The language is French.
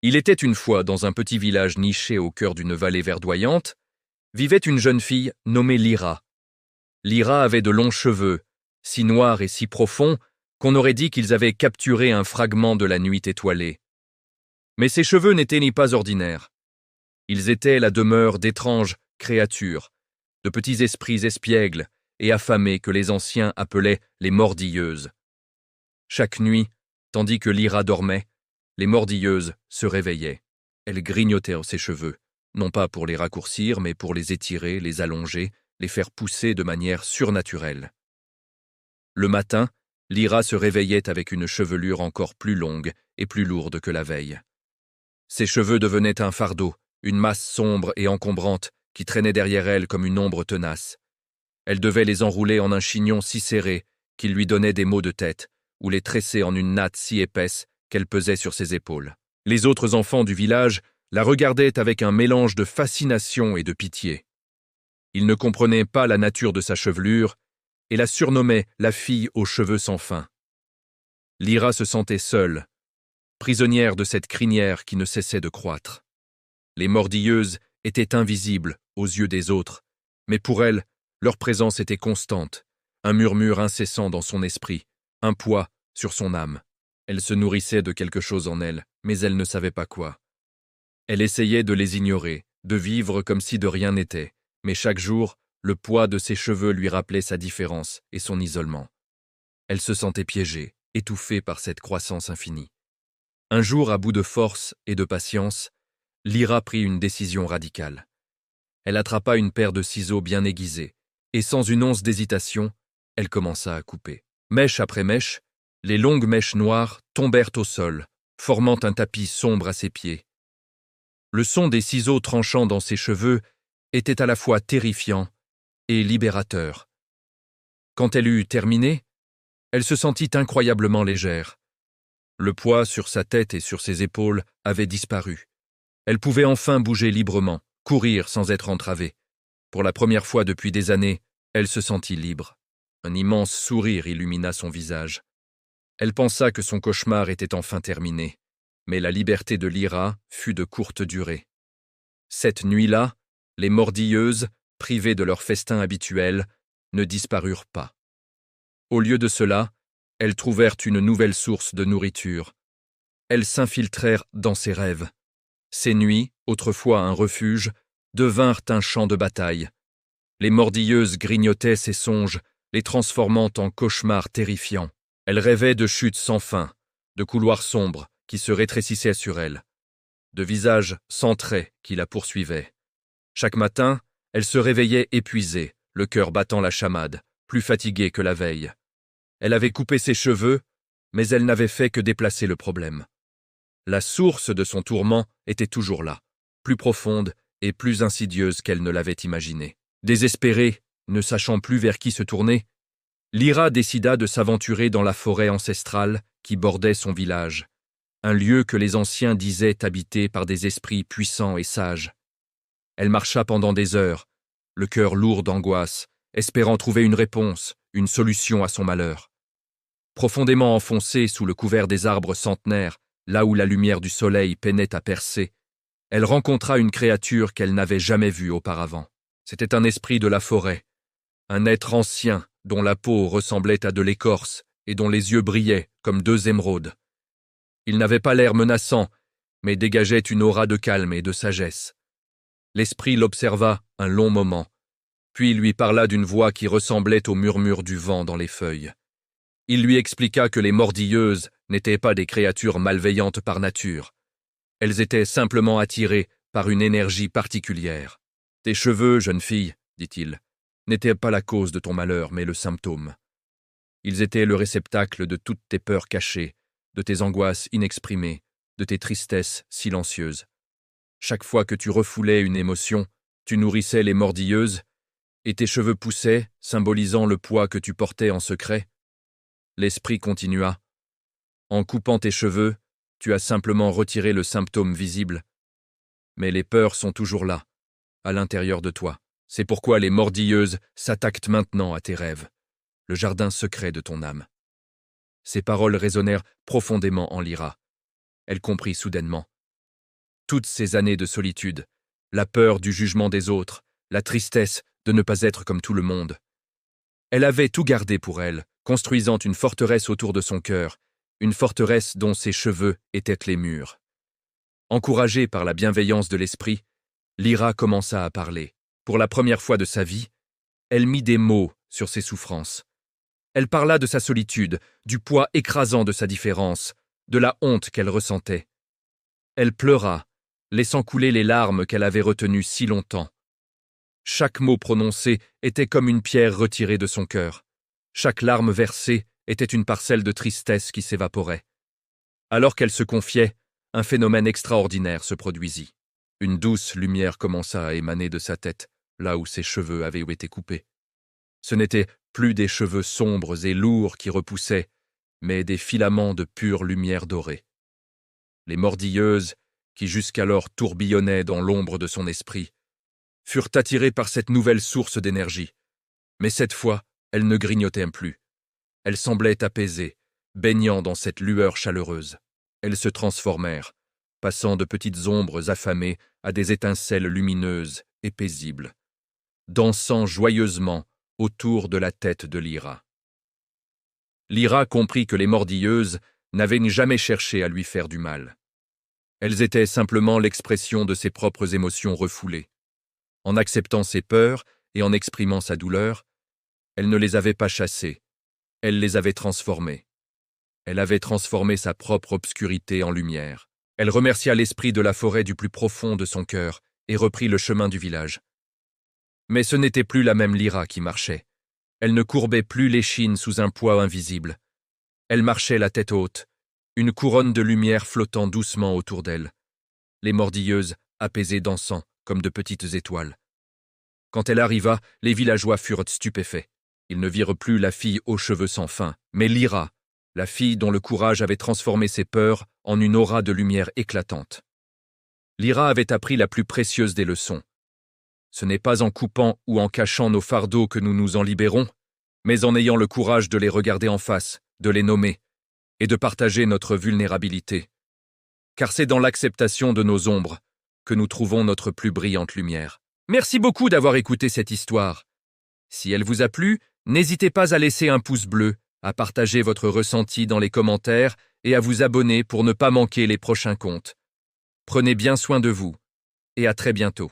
Il était une fois, dans un petit village niché au cœur d'une vallée verdoyante, vivait une jeune fille nommée Lyra. Lyra avait de longs cheveux, si noirs et si profonds qu'on aurait dit qu'ils avaient capturé un fragment de la nuit étoilée. Mais ses cheveux n'étaient ni pas ordinaires. Ils étaient la demeure d'étranges créatures, de petits esprits espiègles et affamés que les anciens appelaient les mordilleuses. Chaque nuit, tandis que Lyra dormait, les mordilleuses se réveillaient. Elles grignotaient ses cheveux, non pas pour les raccourcir, mais pour les étirer, les allonger, les faire pousser de manière surnaturelle. Le matin, Lyra se réveillait avec une chevelure encore plus longue et plus lourde que la veille. Ses cheveux devenaient un fardeau, une masse sombre et encombrante qui traînait derrière elle comme une ombre tenace. Elle devait les enrouler en un chignon si serré qu'il lui donnait des maux de tête, ou les tresser en une natte si épaisse qu'elle pesait sur ses épaules. Les autres enfants du village la regardaient avec un mélange de fascination et de pitié. Ils ne comprenaient pas la nature de sa chevelure et la surnommaient la fille aux cheveux sans fin. Lyra se sentait seule, prisonnière de cette crinière qui ne cessait de croître. Les mordilleuses étaient invisibles aux yeux des autres, mais pour elle, leur présence était constante, un murmure incessant dans son esprit, un poids sur son âme. Elle se nourrissait de quelque chose en elle, mais elle ne savait pas quoi. Elle essayait de les ignorer, de vivre comme si de rien n'était, mais chaque jour, le poids de ses cheveux lui rappelait sa différence et son isolement. Elle se sentait piégée, étouffée par cette croissance infinie. Un jour, à bout de force et de patience, Lyra prit une décision radicale. Elle attrapa une paire de ciseaux bien aiguisés, et sans une once d'hésitation, elle commença à couper. Mèche après mèche, les longues mèches noires tombèrent au sol, formant un tapis sombre à ses pieds. Le son des ciseaux tranchant dans ses cheveux était à la fois terrifiant et libérateur. Quand elle eut terminé, elle se sentit incroyablement légère. Le poids sur sa tête et sur ses épaules avait disparu. Elle pouvait enfin bouger librement, courir sans être entravée. Pour la première fois depuis des années, elle se sentit libre. Un immense sourire illumina son visage. Elle pensa que son cauchemar était enfin terminé, mais la liberté de Lyra fut de courte durée. Cette nuit-là, les mordilleuses, privées de leur festin habituel, ne disparurent pas. Au lieu de cela, elles trouvèrent une nouvelle source de nourriture. Elles s'infiltrèrent dans ses rêves. Ces nuits, autrefois un refuge, devinrent un champ de bataille. Les mordilleuses grignotaient ses songes, les transformant en cauchemars terrifiants. Elle rêvait de chutes sans fin, de couloirs sombres qui se rétrécissaient sur elle, de visages sans traits qui la poursuivaient. Chaque matin, elle se réveillait épuisée, le cœur battant la chamade, plus fatiguée que la veille. Elle avait coupé ses cheveux, mais elle n'avait fait que déplacer le problème. La source de son tourment était toujours là, plus profonde et plus insidieuse qu'elle ne l'avait imaginé. Désespérée, ne sachant plus vers qui se tourner, Lyra décida de s'aventurer dans la forêt ancestrale qui bordait son village, un lieu que les anciens disaient habité par des esprits puissants et sages. Elle marcha pendant des heures, le cœur lourd d'angoisse, espérant trouver une réponse, une solution à son malheur. Profondément enfoncée sous le couvert des arbres centenaires, là où la lumière du soleil peinait à percer, elle rencontra une créature qu'elle n'avait jamais vue auparavant. C'était un esprit de la forêt, un être ancien dont la peau ressemblait à de l'écorce et dont les yeux brillaient comme deux émeraudes. Il n'avait pas l'air menaçant, mais dégageait une aura de calme et de sagesse. L'esprit l'observa un long moment, puis lui parla d'une voix qui ressemblait au murmure du vent dans les feuilles. Il lui expliqua que les mordilleuses n'étaient pas des créatures malveillantes par nature. Elles étaient simplement attirées par une énergie particulière. « Tes cheveux, jeune fille, dit-il, n'étaient pas la cause de ton malheur, mais le symptôme. Ils étaient le réceptacle de toutes tes peurs cachées, de tes angoisses inexprimées, de tes tristesses silencieuses. Chaque fois que tu refoulais une émotion, tu nourrissais les mordilleuses, et tes cheveux poussaient, symbolisant le poids que tu portais en secret. L'esprit continua. En coupant tes cheveux, tu as simplement retiré le symptôme visible. Mais les peurs sont toujours là, à l'intérieur de toi. C'est pourquoi les mordilleuses s'attaquent maintenant à tes rêves, le jardin secret de ton âme. » Ces paroles résonnèrent profondément en Lyra. Elle comprit soudainement. toutes ces années de solitude, la peur du jugement des autres, la tristesse de ne pas être comme tout le monde. Elle avait tout gardé pour elle, construisant une forteresse autour de son cœur, une forteresse dont ses cheveux étaient les murs. Encouragée par la bienveillance de l'esprit, Lyra commença à parler. Pour la première fois de sa vie, elle mit des mots sur ses souffrances. Elle parla de sa solitude, du poids écrasant de sa différence, de la honte qu'elle ressentait. Elle pleura, laissant couler les larmes qu'elle avait retenues si longtemps. Chaque mot prononcé était comme une pierre retirée de son cœur. Chaque larme versée était une parcelle de tristesse qui s'évaporait. Alors qu'elle se confiait, un phénomène extraordinaire se produisit. Une douce lumière commença à émaner de sa tête, là où ses cheveux avaient été coupés. Ce n'étaient plus des cheveux sombres et lourds qui repoussaient, mais des filaments de pure lumière dorée. Les mordilleuses, qui jusqu'alors tourbillonnaient dans l'ombre de son esprit, furent attirées par cette nouvelle source d'énergie. Mais cette fois, elles ne grignotaient plus. Elles semblaient apaisées, baignant dans cette lueur chaleureuse. Elles se transformèrent, passant de petites ombres affamées à des étincelles lumineuses et paisibles, dansant joyeusement autour de la tête de Lyra. Lyra comprit que les mordilleuses n'avaient jamais cherché à lui faire du mal. Elles étaient simplement l'expression de ses propres émotions refoulées. En acceptant ses peurs et en exprimant sa douleur, elle ne les avait pas chassées, elle les avait transformées. Elle avait transformé sa propre obscurité en lumière. Elle remercia l'esprit de la forêt du plus profond de son cœur et reprit le chemin du village. Mais ce n'était plus la même Lyra qui marchait. Elle ne courbait plus l'échine sous un poids invisible. Elle marchait la tête haute, une couronne de lumière flottant doucement autour d'elle. Les mordilleuses, apaisées dansant comme de petites étoiles. Quand elle arriva, les villageois furent stupéfaits. Ils ne virent plus la fille aux cheveux sans fin, mais Lyra, la fille dont le courage avait transformé ses peurs en une aura de lumière éclatante. Lyra avait appris la plus précieuse des leçons. Ce n'est pas en coupant ou en cachant nos fardeaux que nous nous en libérons, mais en ayant le courage de les regarder en face, de les nommer, et de partager notre vulnérabilité. Car c'est dans l'acceptation de nos ombres que nous trouvons notre plus brillante lumière. Merci beaucoup d'avoir écouté cette histoire. Si elle vous a plu, n'hésitez pas à laisser un pouce bleu, à partager votre ressenti dans les commentaires et à vous abonner pour ne pas manquer les prochains contes. Prenez bien soin de vous, et à très bientôt.